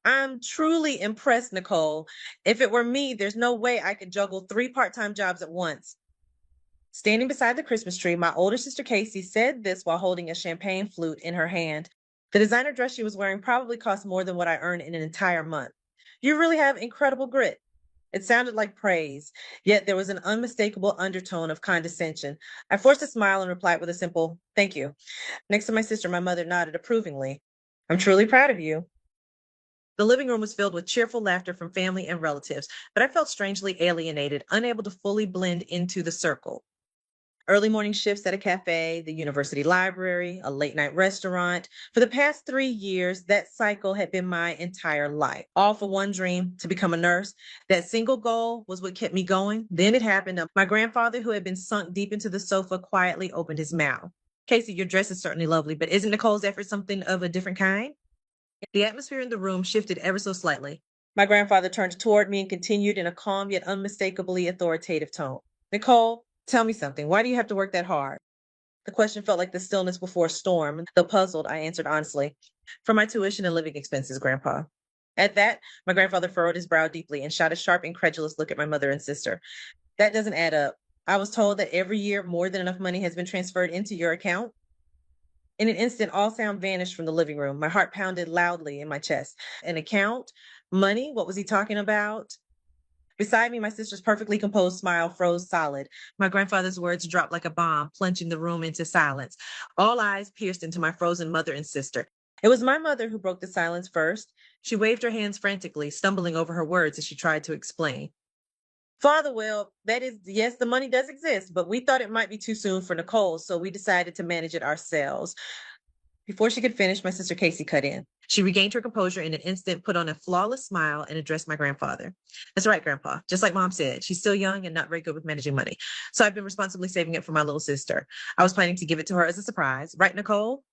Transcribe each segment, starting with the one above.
I'm truly impressed, Nicole. If it were me, there's no way I could juggle three part-time jobs at once. Standing beside the Christmas tree, my older sister Casey said this while holding a champagne flute in her hand. The designer dress she was wearing probably cost more than what I earned in an entire month. You really have incredible grit. It sounded like praise, yet there was an unmistakable undertone of condescension. I forced a smile and replied with a simple, thank you. Next to my sister, my mother nodded approvingly. I'm truly proud of you. The living room was filled with cheerful laughter from family and relatives, but I felt strangely alienated, unable to fully blend into the circle. Early morning shifts at a cafe, the university library, a late night restaurant. For the past 3 years, that cycle had been my entire life. All for one dream, to become a nurse. That single goal was what kept me going. Then it happened. My grandfather, who had been sunk deep into the sofa, quietly opened his mouth. Casey, your dress is certainly lovely, but isn't Nicole's effort something of a different kind? The atmosphere in the room shifted ever so slightly. My grandfather turned toward me and continued in a calm yet unmistakably authoritative tone. Nicole, tell me something. Why do you have to work that hard? The question felt like the stillness before a storm. Though puzzled, I answered honestly. For my tuition and living expenses, Grandpa. At that, my grandfather furrowed his brow deeply and shot a sharp, incredulous look at my mother and sister. That doesn't add up. I was told that every year more than enough money has been transferred into your account. In an instant, all sound vanished from the living room. My heart pounded loudly in my chest. An account? Money? What was he talking about? Beside me, my sister's perfectly composed smile froze solid. My grandfather's words dropped like a bomb, plunging the room into silence. All eyes pierced into my frozen mother and sister. It was my mother who broke the silence first. She waved her hands frantically, stumbling over her words as she tried to explain. Father, well, that is, yes, the money does exist, but we thought it might be too soon for Nicole, so we decided to manage it ourselves. Before she could finish, my sister Casey cut in. She regained her composure in an instant, put on a flawless smile, and addressed my grandfather. That's right, Grandpa. Just like Mom said, she's still young and not very good with managing money. So I've been responsibly saving it for my little sister. I was planning to give it to her as a surprise. Right, Nicole?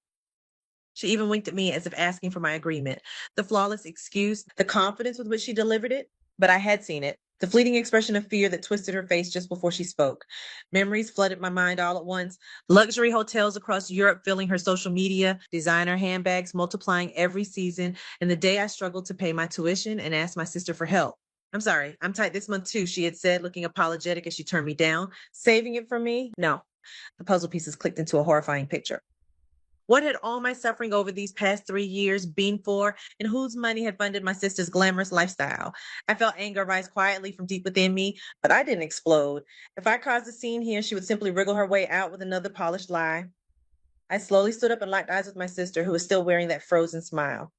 She even winked at me as if asking for my agreement. The flawless excuse, the confidence with which she delivered it, but I had seen it. The fleeting expression of fear that twisted her face just before she spoke. Memories flooded my mind all at once. Luxury hotels across Europe filling her social media, designer handbags multiplying every season, and the day I struggled to pay my tuition and asked my sister for help. I'm sorry, I'm tight this month too, she had said, looking apologetic as she turned me down. Saving it for me? No. The puzzle pieces clicked into a horrifying picture. What had all my suffering over these past 3 years been for, and whose money had funded my sister's glamorous lifestyle? I felt anger rise quietly from deep within me, but I didn't explode. If I caused a scene here, she would simply wriggle her way out with another polished lie. I slowly stood up and locked eyes with my sister, who was still wearing that frozen smile.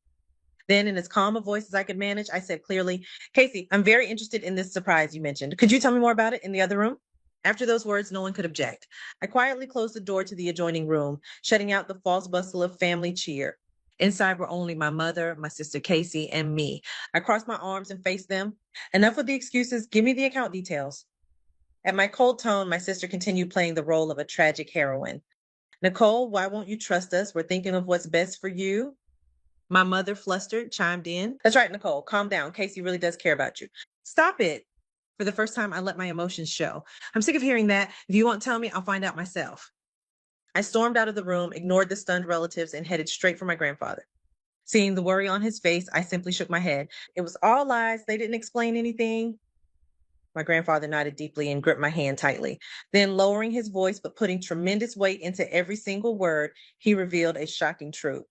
Then, in as calm a voice as I could manage, I said clearly, Casey, I'm very interested in this surprise you mentioned. Could you tell me more about it in the other room? After those words, no one could object. I quietly closed the door to the adjoining room, shutting out the false bustle of family cheer. Inside were only my mother, my sister Casey, and me. I crossed my arms and faced them. Enough with the excuses. Give me the account details. At my cold tone, my sister continued playing the role of a tragic heroine. Nicole, why won't you trust us? We're thinking of what's best for you. My mother, flustered, chimed in. That's right, Nicole. Calm down. Casey really does care about you. Stop it. For the first time, I let my emotions show. I'm sick of hearing that. If you won't tell me, I'll find out myself. I stormed out of the room, ignored the stunned relatives, and headed straight for my grandfather. Seeing the worry on his face, I simply shook my head. It was all lies. They didn't explain anything. My grandfather nodded deeply and gripped my hand tightly. Then, lowering his voice but putting tremendous weight into every single word, he revealed a shocking truth.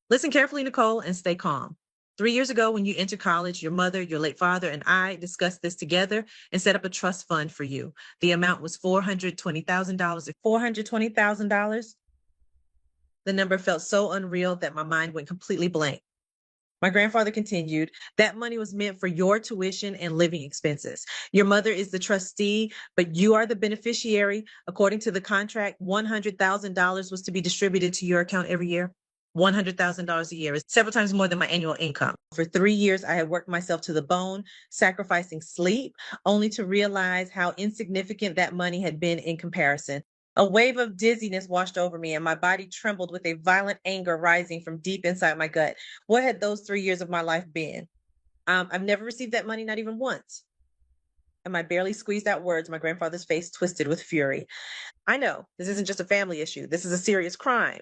Listen carefully, Nicole, and stay calm. 3 years ago, when you entered college, your mother, your late father, and I discussed this together and set up a trust fund for you. The amount was $420,000. $420,000? The number felt so unreal that my mind went completely blank. My grandfather continued, that money was meant for your tuition and living expenses. Your mother is the trustee, but you are the beneficiary. According to the contract, $100,000 was to be distributed to your account every year. $100,000 a year is several times more than my annual income. For 3 years, I had worked myself to the bone, sacrificing sleep, only to realize how insignificant that money had been in comparison. A wave of dizziness washed over me, and my body trembled with a violent anger rising from deep inside my gut. What had those 3 years of my life been? I've never received that money, not even once. And my barely squeezed out words, my grandfather's face twisted with fury. I know, this isn't just a family issue. This is a serious crime.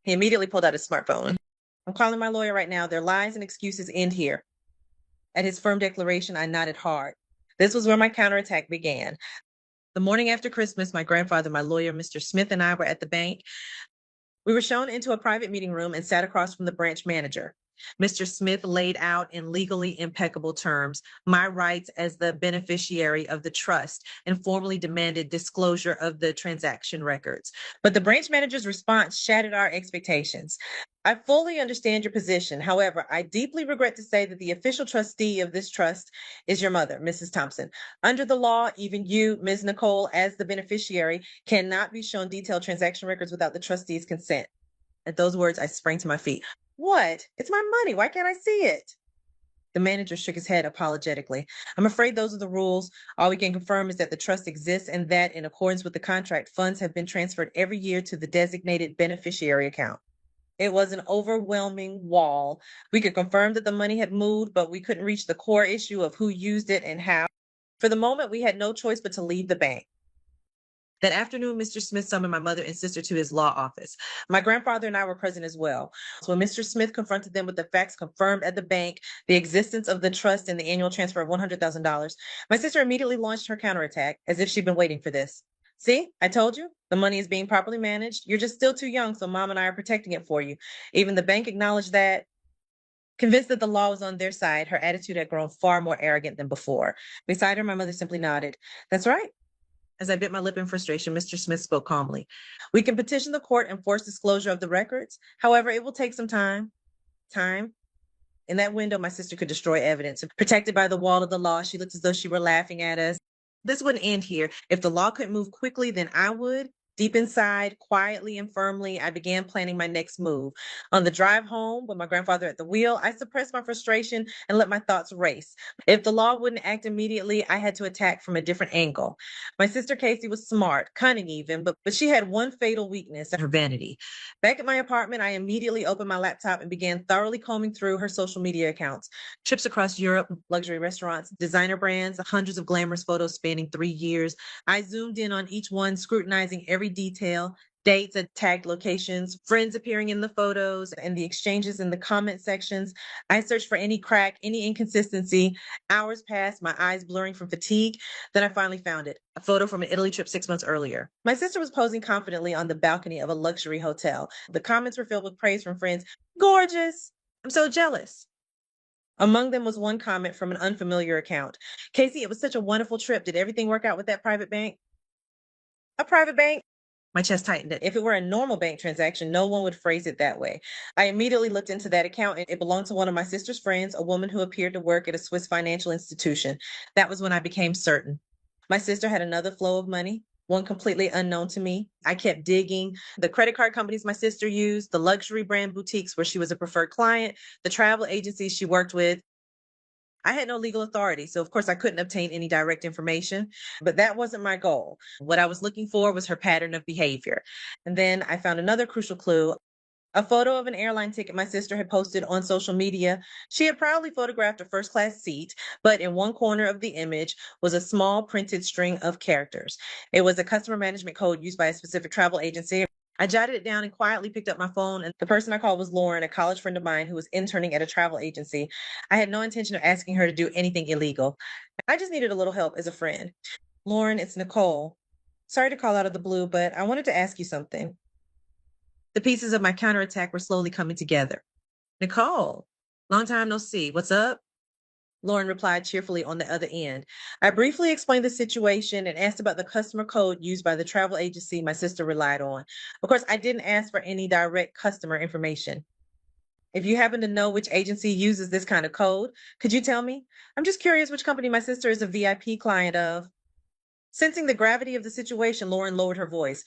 He immediately pulled out his smartphone. I'm calling my lawyer right now. Their lies and excuses end here. At his firm declaration, I nodded hard. This was where my counterattack began. The morning after Christmas, my grandfather, my lawyer, Mr. Smith, and I were at the bank. We were shown into a private meeting room and sat across from the branch manager. Mr. Smith laid out in legally impeccable terms my rights as the beneficiary of the trust and formally demanded disclosure of the transaction records. But the branch manager's response shattered our expectations. I fully understand your position. However, I deeply regret to say that the official trustee of this trust is your mother, Mrs. Thompson. Under the law, even you, Ms. Nicole, as the beneficiary, cannot be shown detailed transaction records without the trustee's consent. At those words, I sprang to my feet. What? It's my money. Why can't I see it? The manager shook his head apologetically. I'm afraid those are the rules. All we can confirm is that the trust exists and that, in accordance with the contract, funds have been transferred every year to the designated beneficiary account. It was an overwhelming wall. We could confirm that the money had moved, but we couldn't reach the core issue of who used it and how. For the moment, we had no choice but to leave the bank. That afternoon, Mr. Smith summoned my mother and sister to his law office. My grandfather and I were present as well. So when Mr. Smith confronted them with the facts confirmed at the bank, the existence of the trust and the annual transfer of $100,000, my sister immediately launched her counterattack as if she'd been waiting for this. See, I told you, the money is being properly managed. You're just still too young, so mom and I are protecting it for you. Even the bank acknowledged that. Convinced that the law was on their side, her attitude had grown far more arrogant than before. Beside her, my mother simply nodded. That's right. As I bit my lip in frustration, Mr. Smith spoke calmly. We can petition the court and force disclosure of the records. However, it will take some time. Time? In that window, my sister could destroy evidence. Protected by the wall of the law, she looked as though she were laughing at us. This wouldn't end here. If the law couldn't move quickly, then I would. Deep inside, quietly and firmly, I began planning my next move. On the drive home, with my grandfather at the wheel, I suppressed my frustration and let my thoughts race. If the law wouldn't act immediately, I had to attack from a different angle. My sister Casey was smart, cunning even, but she had one fatal weakness: her vanity. Back at my apartment, I immediately opened my laptop and began thoroughly combing through her social media accounts. Trips across Europe, luxury restaurants, designer brands, hundreds of glamorous photos spanning 3 years. I zoomed in on each one, scrutinizing every detail: dates at tagged locations, friends appearing in the photos, and the exchanges in the comment sections. I searched for any crack, any inconsistency. Hours passed, my eyes blurring from fatigue. Then I finally found it: a photo from an Italy trip 6 months earlier. My sister was posing confidently on the balcony of a luxury hotel. The comments were filled with praise from friends. Gorgeous! I'm so jealous. Among them was one comment from an unfamiliar account. Casey, it was such a wonderful trip. Did everything work out with that private bank? A private bank? My chest tightened. If it were a normal bank transaction, no one would phrase it that way. I immediately looked into that account, and it belonged to one of my sister's friends, a woman who appeared to work at a Swiss financial institution. That was when I became certain. My sister had another flow of money, one completely unknown to me. I kept digging. The credit card companies my sister used, the luxury brand boutiques where she was a preferred client, the travel agencies she worked with. I had no legal authority, so of course I couldn't obtain any direct information, but that wasn't my goal. What I was looking for was her pattern of behavior. And then I found another crucial clue: a photo of an airline ticket my sister had posted on social media. She had proudly photographed a first class seat, but in one corner of the image was a small printed string of characters. It was a customer management code used by a specific travel agency. I jotted it down and quietly picked up my phone, and the person I called was Lauren, a college friend of mine who was interning at a travel agency. I had no intention of asking her to do anything illegal. I just needed a little help as a friend. Lauren, it's Nicole. Sorry to call out of the blue, but I wanted to ask you something. The pieces of my counterattack were slowly coming together. Nicole, long time no see. What's up? Lauren replied cheerfully on the other end. I briefly explained the situation and asked about the customer code used by the travel agency my sister relied on. Of course, I didn't ask for any direct customer information. If you happen to know which agency uses this kind of code, could you tell me? I'm just curious which company my sister is a VIP client of. Sensing the gravity of the situation, Lauren lowered her voice.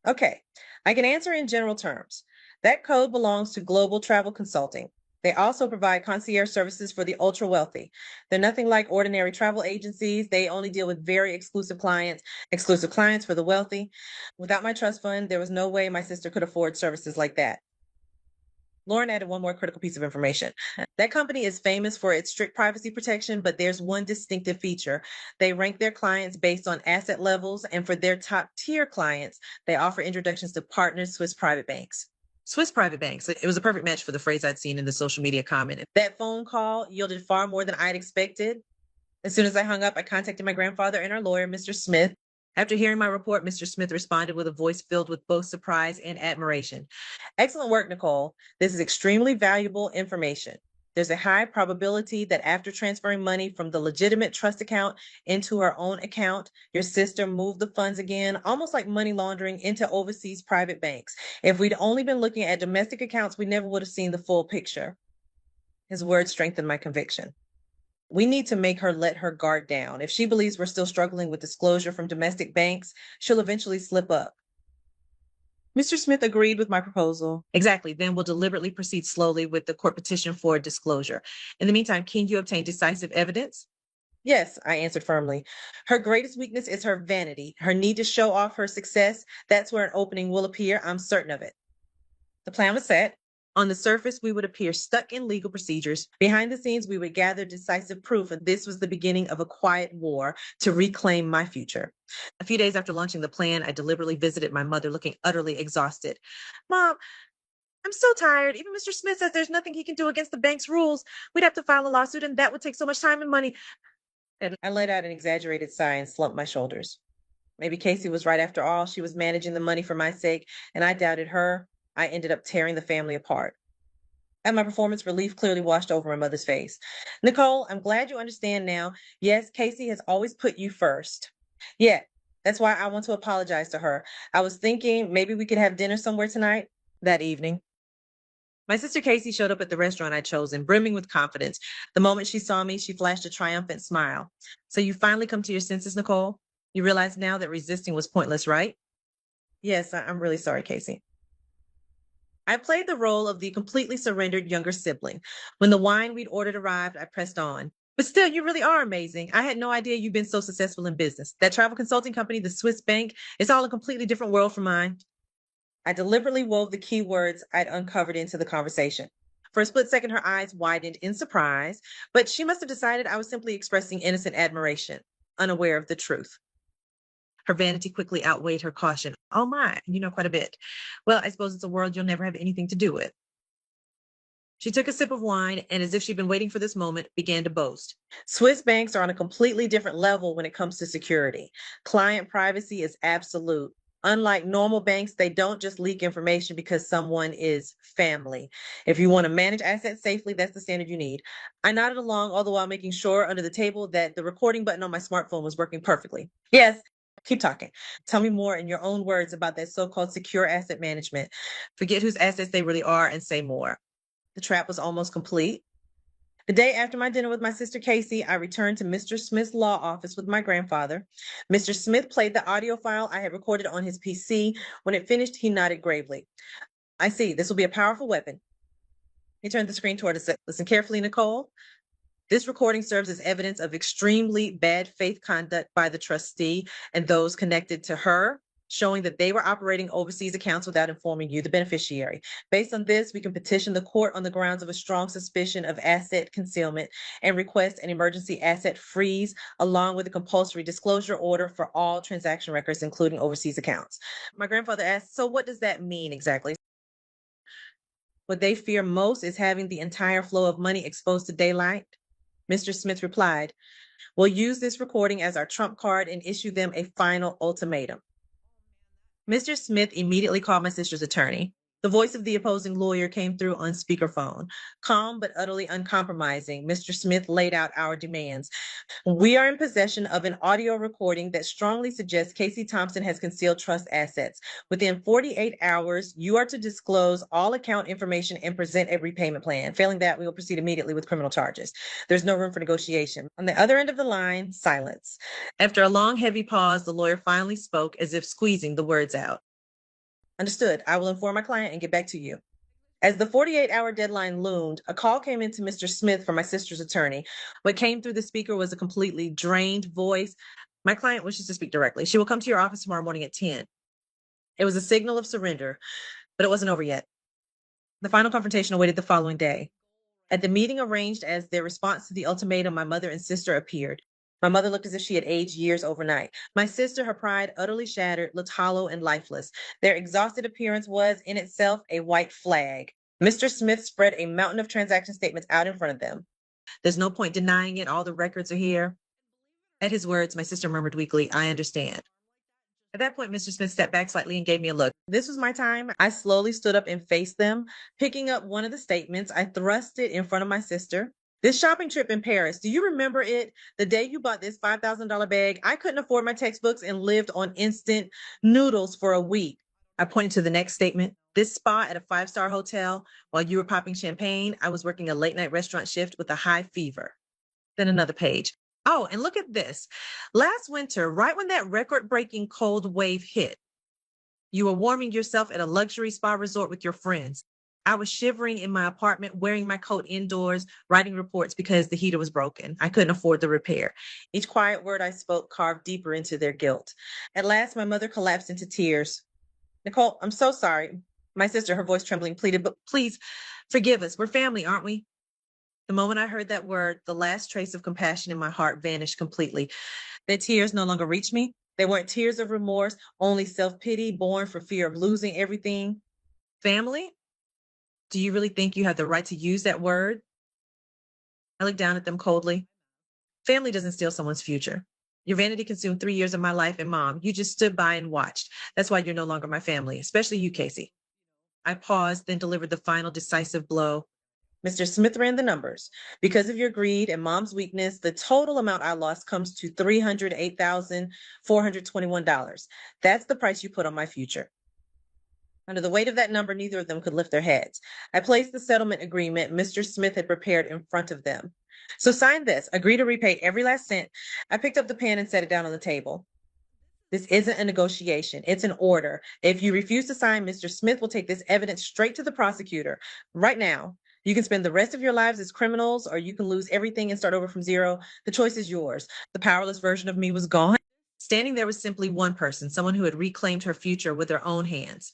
Okay, I can answer in general terms. That code belongs to Global Travel Consulting. They also provide concierge services for the ultra wealthy. They're nothing like ordinary travel agencies. They only deal with very exclusive clients for the wealthy. Without my trust fund, there was no way my sister could afford services like that. Lauren added one more critical piece of information. That company is famous for its strict privacy protection, but there's one distinctive feature. They rank their clients based on asset levels, and for their top tier clients, they offer introductions to partner Swiss private banks. Swiss private banks. It was a perfect match for the phrase I'd seen in the social media comment. That phone call yielded far more than I'd expected. As soon as I hung up, I contacted my grandfather and our lawyer, Mr. Smith. After hearing my report, Mr. Smith responded with a voice filled with both surprise and admiration. Excellent work, Nicole. This is extremely valuable information. There's a high probability that after transferring money from the legitimate trust account into her own account, your sister moved the funds again, almost like money laundering, into overseas private banks. If we'd only been looking at domestic accounts, we never would have seen the full picture. His words strengthened my conviction. We need to make her let her guard down. If she believes we're still struggling with disclosure from domestic banks, she'll eventually slip up. Mr. Smith agreed with my proposal. Exactly. Then we'll deliberately proceed slowly with the court petition for disclosure. In the meantime, can you obtain decisive evidence? Yes, I answered firmly. Her greatest weakness is her vanity, her need to show off her success. That's where an opening will appear. I'm certain of it. The plan was set. On the surface, we would appear stuck in legal procedures. Behind the scenes, we would gather decisive proof, and this was the beginning of a quiet war to reclaim my future. A few days after launching the plan, I deliberately visited my mother, looking utterly exhausted. Mom, I'm so tired. Even Mr. Smith says there's nothing he can do against the bank's rules. We'd have to file a lawsuit, and that would take so much time and money. And I let out an exaggerated sigh and slumped my shoulders. Maybe Casey was right after all. She was managing the money for my sake, and I doubted her. I ended up tearing the family apart. At my performance, relief clearly washed over my mother's face. Nicole, I'm glad you understand now. Yes, Casey has always put you first. Yeah, that's why I want to apologize to her. I was thinking maybe we could have dinner somewhere tonight. That evening, my sister Casey showed up at the restaurant I'd chosen, brimming with confidence. The moment she saw me, she flashed a triumphant smile. So you finally come to your senses, Nicole? You realize now that resisting was pointless, right? Yes, I'm really sorry, Casey. I played the role of the completely surrendered younger sibling. When the wine we'd ordered arrived, I pressed on. But still, you really are amazing. I had no idea you've been so successful in business. That travel consulting company, the Swiss bank, it's all a completely different world from mine. I deliberately wove the key words I'd uncovered into the conversation. For a split second, her eyes widened in surprise, but she must have decided I was simply expressing innocent admiration, unaware of the truth. Her vanity quickly outweighed her caution. Oh my, you know quite a bit. Well, I suppose it's a world you'll never have anything to do with. She took a sip of wine and, as if she'd been waiting for this moment, began to boast. Swiss banks are on a completely different level when it comes to security. Client privacy is absolute. Unlike normal banks, they don't just leak information because someone is family. If you want to manage assets safely, that's the standard you need. I nodded along, all the while making sure under the table that the recording button on my smartphone was working perfectly. Yes, keep talking. Tell me more in your own words about that so called secure asset management. Forget whose assets they really are and say more. The trap was almost complete. The day after my dinner with my sister Casey, I returned to Mr. Smith's law office with my grandfather. Mr. Smith played the audio file I had recorded on his PC. When it finished, he nodded gravely. I see. This will be a powerful weapon. He turned the screen toward us. Listen carefully, Nicole. This recording serves as evidence of extremely bad faith conduct by the trustee and those connected to her, showing that they were operating overseas accounts without informing you, the beneficiary. Based on this, we can petition the court on the grounds of a strong suspicion of asset concealment and request an emergency asset freeze along with a compulsory disclosure order for all transaction records, including overseas accounts. My grandfather asked, so what does that mean exactly? What they fear most is having the entire flow of money exposed to daylight. Mr. Smith replied, we'll use this recording as our trump card and issue them a final ultimatum. Mr. Smith immediately called my sister's attorney. The voice of the opposing lawyer came through on speakerphone. Calm but utterly uncompromising, Mr. Smith laid out our demands. We are in possession of an audio recording that strongly suggests Casey Thompson has concealed trust assets. Within 48 hours, you are to disclose all account information and present a repayment plan. Failing that, we will proceed immediately with criminal charges. There's no room for negotiation. On the other end of the line, silence. After a long, heavy pause, the lawyer finally spoke as if squeezing the words out. Understood. I will inform my client and get back to you. As the 48-hour deadline loomed, a call came into Mr. Smith from my sister's attorney. What came through the speaker was a completely drained voice. My client wishes to speak directly. She will come to your office tomorrow morning at 10. It was a signal of surrender, but it wasn't over yet. The final confrontation awaited the following day. At the meeting arranged as their response to the ultimatum, my mother and sister appeared. My mother looked as if she had aged years overnight. My sister, her pride utterly shattered, looked hollow and lifeless. Their exhausted appearance was, in itself, a white flag. Mr. Smith spread a mountain of transaction statements out in front of them. There's no point denying it. All the records are here. At his words, my sister murmured weakly, I understand. At that point, Mr. Smith stepped back slightly and gave me a look. This was my time. I slowly stood up and faced them. Picking up one of the statements, I thrust it in front of my sister. This shopping trip in Paris, do you remember it? The day you bought this $5,000 bag, I couldn't afford my textbooks and lived on instant noodles for a week. I pointed to the next statement. This spa at a five-star hotel while you were popping champagne, I was working a late night restaurant shift with a high fever. Then another page. Oh, and look at this. Last winter, right when that record-breaking cold wave hit, you were warming yourself at a luxury spa resort with your friends. I was shivering in my apartment, wearing my coat indoors, writing reports because the heater was broken. I couldn't afford the repair. Each quiet word I spoke carved deeper into their guilt. At last, my mother collapsed into tears. Nicole, I'm so sorry. My sister, her voice trembling, pleaded, but please forgive us. We're family, aren't we? The moment I heard that word, the last trace of compassion in my heart vanished completely. Their tears no longer reached me. They weren't tears of remorse, only self-pity born for fear of losing everything. Family? Do you really think you have the right to use that word? I looked down at them coldly. Family doesn't steal someone's future. Your vanity consumed 3 years of my life, and Mom, you just stood by and watched. That's why you're no longer my family, especially you, Casey. I paused, then delivered the final decisive blow. Mr. Smith ran the numbers. Because of your greed and Mom's weakness, the total amount I lost comes to $308,421. That's the price you put on my future. Under the weight of that number, neither of them could lift their heads. I placed the settlement agreement Mr. Smith had prepared in front of them. So sign this. Agree to repay every last cent. I picked up the pen and set it down on the table. This isn't a negotiation. It's an order. If you refuse to sign, Mr. Smith will take this evidence straight to the prosecutor. Right now, you can spend the rest of your lives as criminals, or you can lose everything and start over from zero. The choice is yours. The powerless version of me was gone. Standing there was simply one person, someone who had reclaimed her future with their own hands.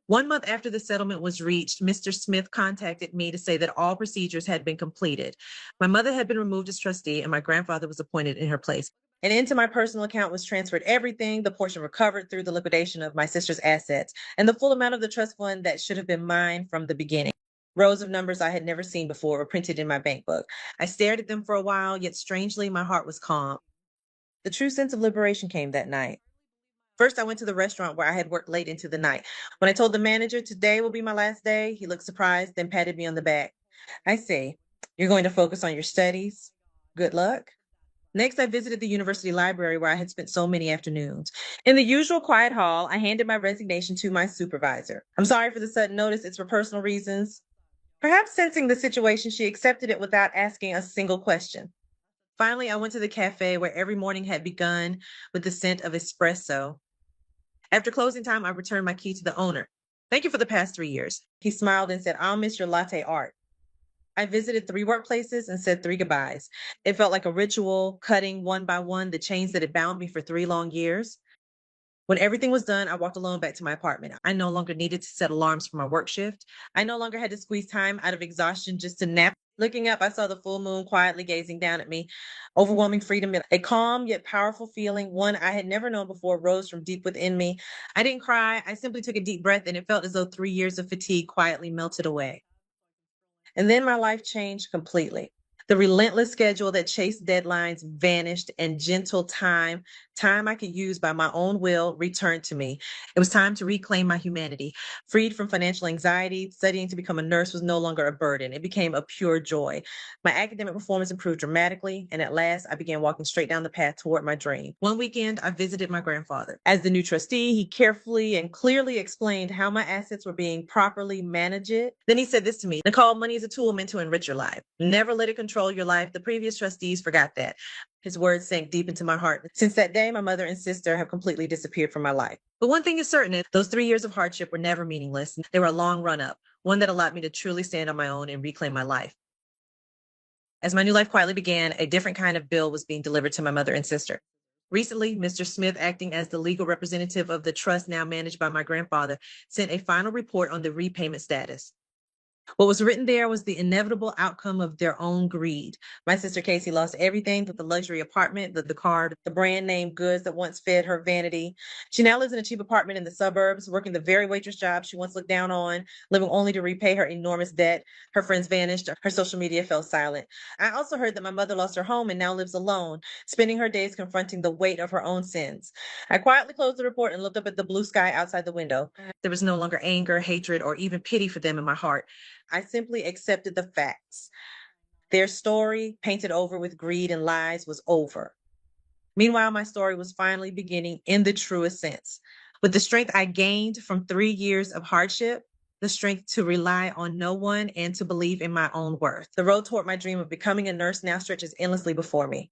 1 month after the settlement was reached, Mr. Smith contacted me to say that all procedures had been completed. My mother had been removed as trustee, and my grandfather was appointed in her place. And into my personal account was transferred everything, the portion recovered through the liquidation of my sister's assets, and the full amount of the trust fund that should have been mine from the beginning. Rows of numbers I had never seen before were printed in my bank book. I stared at them for a while, yet strangely, my heart was calm. The true sense of liberation came that night. First, I went to the restaurant where I had worked late into the night. When I told the manager today will be my last day, he looked surprised, then patted me on the back. I see. You're going to focus on your studies. Good luck. Next, I visited the university library where I had spent so many afternoons. In the usual quiet hall, I handed my resignation to my supervisor. I'm sorry for the sudden notice. It's for personal reasons. Perhaps sensing the situation, she accepted it without asking a single question. Finally, I went to the cafe where every morning had begun with the scent of espresso. After closing time, I returned my key to the owner. Thank you for the past 3 years. He smiled and said, I'll miss your latte art. I visited 3 workplaces and said 3 goodbyes. It felt like a ritual, cutting one by one the chains that had bound me for 3 long years. When everything was done, I walked alone back to my apartment. I no longer needed to set alarms for my work shift. I no longer had to squeeze time out of exhaustion just to nap. Looking up, I saw the full moon quietly gazing down at me. Overwhelming freedom, a calm yet powerful feeling, one I had never known before, rose from deep within me. I didn't cry. I simply took a deep breath, and it felt as though 3 years of fatigue quietly melted away. And then my life changed completely. The relentless schedule that chased deadlines vanished, and gentle time I could use by my own will, returned to me. It was time to reclaim my humanity. Freed from financial anxiety, studying to become a nurse was no longer a burden. It became a pure joy. My academic performance improved dramatically, and at last I began walking straight down the path toward my dream. One weekend, I visited my grandfather. As the new trustee, he carefully and clearly explained how my assets were being properly managed. Then he said this to me, Nicole, money is a tool meant to enrich your life. Never let it control your life. The previous trustees forgot that. His words sank deep into my heart. Since that day, my mother and sister have completely disappeared from my life. But one thing is certain, those 3 years of hardship were never meaningless. They were a long run up, one that allowed me to truly stand on my own and reclaim my life. As my new life quietly began, a different kind of bill was being delivered to my mother and sister. Recently, Mr. Smith, acting as the legal representative of the trust now managed by my grandfather, sent a final report on the repayment status. What was written there was the inevitable outcome of their own greed. My sister Casey lost everything but the luxury apartment, the car, the brand name goods that once fed her vanity. She now lives in a cheap apartment in the suburbs, working the very waitress job she once looked down on, living only to repay her enormous debt. Her friends vanished, her social media fell silent. I also heard that my mother lost her home and now lives alone, spending her days confronting the weight of her own sins. I quietly closed the report and looked up at the blue sky outside the window. There was no longer anger, hatred, or even pity for them in my heart. I simply accepted the facts. Their story, painted over with greed and lies, was over. Meanwhile, my story was finally beginning in the truest sense. With the strength I gained from 3 years of hardship, the strength to rely on no one and to believe in my own worth. The road toward my dream of becoming a nurse now stretches endlessly before me.